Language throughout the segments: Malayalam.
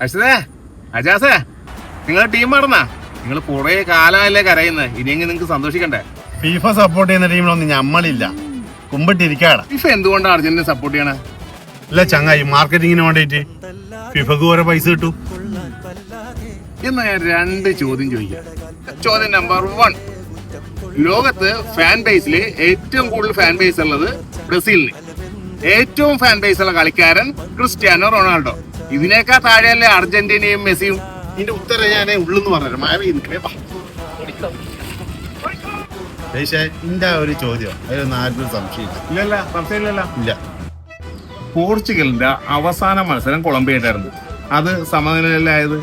അശ്വതേ, അജാസേ, നിങ്ങളെ ടീം മാറുന്നാ? നിങ്ങൾ കുറെ കാലമല്ലേ കരയുന്നത്, ഇനിയെങ്കിൽ നിങ്ങൾക്ക് സന്തോഷിക്കണ്ടേ? ഫിഫ സപ്പോർട്ട് ചെയ്യുന്ന ടീമിലൊന്നും ഞമ്മളില്ല, കുമ്പിട്ടിരിക്കാടാ. ഫിഫ എന്തുകൊണ്ടാണ് അർജന്റീന സപ്പോർട്ട് ചെയ്യണേ? ഇല്ല ചങ്ങായി, മാർക്കറ്റിങ്ങിന് വേണ്ടിട്ട് ഫിഫക്ക് ഓരോ പൈസ കിട്ടും. എന്നാ ഞാൻ 2 ചോദ്യം ചോദിക്കാം. ചോദ്യം നമ്പർ 1, ലോകത്ത് ഫാൻ ബേസിൽ ഏറ്റവും കൂടുതൽ ഫാൻ ബേസ് ഉള്ളത് ബ്രസീലിന്. ഏറ്റവും ഫാൻ ബേസ് ഉള്ള കളിക്കാരൻ ക്രിസ്ത്യാനോ റൊണാൾഡോ. ഇതിനേക്കാൾ താഴെയല്ലേ അർജന്റീനയും മെസ്സിയും? ഇതിന്റെ ഉത്തരം ഞാൻ ഉള്ളെന്ന് പറഞ്ഞു. എന്റെ ഒരു ചോദ്യം, അതിലൊന്നും ആർക്കും സംശയമില്ല. സംശയമില്ലല്ലോ. ഇല്ല. പോർച്ചുഗലിന്റെ അവസാന മത്സരം കൊളംബിയായിട്ടായിരുന്നു. അത് സമനിലയിലായത്.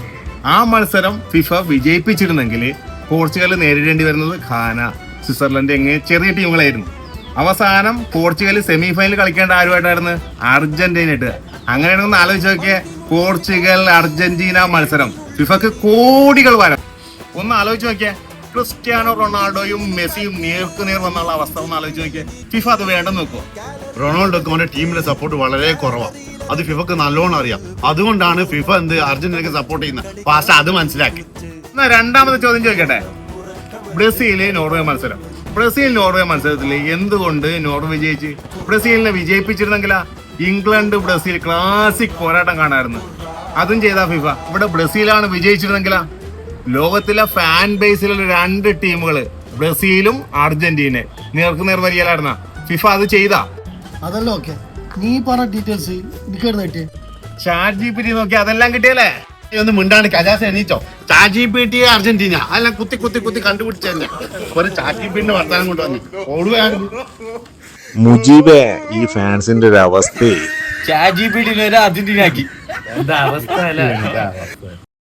ആ മത്സരം ഫിഫ വിജയിപ്പിച്ചിരുന്നെങ്കിൽ പോർച്ചുഗൽ നേരിടേണ്ടി വരുന്നത് ഘാന, സ്വിറ്റ്സർലൻഡ് എങ്ങനെ ചെറിയ ടീമുകളായിരുന്നു. അവസാനം പോർച്ചുഗൽ സെമി ഫൈനൽ കളിക്കേണ്ട ആരുമായിട്ടായിരുന്നു? അർജന്റീനയായിട്ട്. അങ്ങനെയാണെന്ന് ആലോചിച്ച് നോക്കിയേ, പോർച്ചുഗൽ അർജന്റീന മത്സരം ഫിഫക്ക് കോടികൾ വരാം. ഒന്ന് ആലോചിച്ച് നോക്കിയേ, ക്രിസ്ത്യാനോ റൊണാൾഡോയും മെസ്സിയും നേർക്കുനേർ വന്നുള്ള അവസ്ഥ ഒന്ന് ആലോചിച്ച് നോക്കിയേ. ഫിഫ അത് വേണ്ടെന്ന് നോക്കുമോ? റൊണാൾഡോക്ക് അവന്റെ ടീമിലെ സപ്പോർട്ട് വളരെ കുറവാണ്. അത് ഫിഫക്ക് നല്ലോണം അറിയാം. അതുകൊണ്ടാണ് ഫിഫ അർജന്റീനക്ക് സപ്പോർട്ട് ചെയ്യുന്നത്. പക്ഷെ അത് മനസ്സിലാക്കി. എന്നാ 2ാമത്തെ ചോദ്യം ചോദിക്കട്ടെ. ബ്രസീല് നോർവേ മത്സരം. ബ്രസീൽ നോർവേ മത്സരത്തിൽ എന്തുകൊണ്ട് നോർവേ വിജയിച്ച്? ബ്രസീലിനെ വിജയിപ്പിച്ചിരുന്നെങ്കിലാ ഇംഗ്ലണ്ട് ബ്രസീൽ ക്ലാസിക് പോരാട്ടം കാണാമായിരുന്നു. അതും ചെയ്താ ഫിഫ. ഇവിടെ ബ്രസീലാണ് വിജയിച്ചിരുന്നെങ്കിലാ. ലോകത്തിലെ ഫാൻ ബേസിലുള്ള 2 ടീമുകള് ബ്രസീലും അർജന്റീനയും നേർക്കുനേർ വരികയിലായിരുന്ന ഫിഫ അത് ചെയ്താ? അതല്ല ഓക്കെ, നീ പറഞ്ഞ ഡീറ്റെയിൽസ് എനിക്ക് കിട്ടിയ ചാറ്റ് GPT നോക്കി അതെല്ലാം കിട്ടിയല്ലേ? ഒന്ന് മിണ്ടാണ്ട് കജാസ് എണീച്ചോ. ChatGPT അർജന്റീന അല്ല കുത്തി കുത്തി കുത്തി കണ്ടുപിടിച്ചു തന്നെ ഒരു ChatGPT വർത്താനം കൊണ്ടുവന്നു ഓടുകയാണ്. മുജീബേ, ഈ ഫാൻസിന്റെ ഒരു അവസ്ഥ ChatGPT അർജന്റീന ആക്കി. എന്താ അവസ്ഥ അല്ലേ?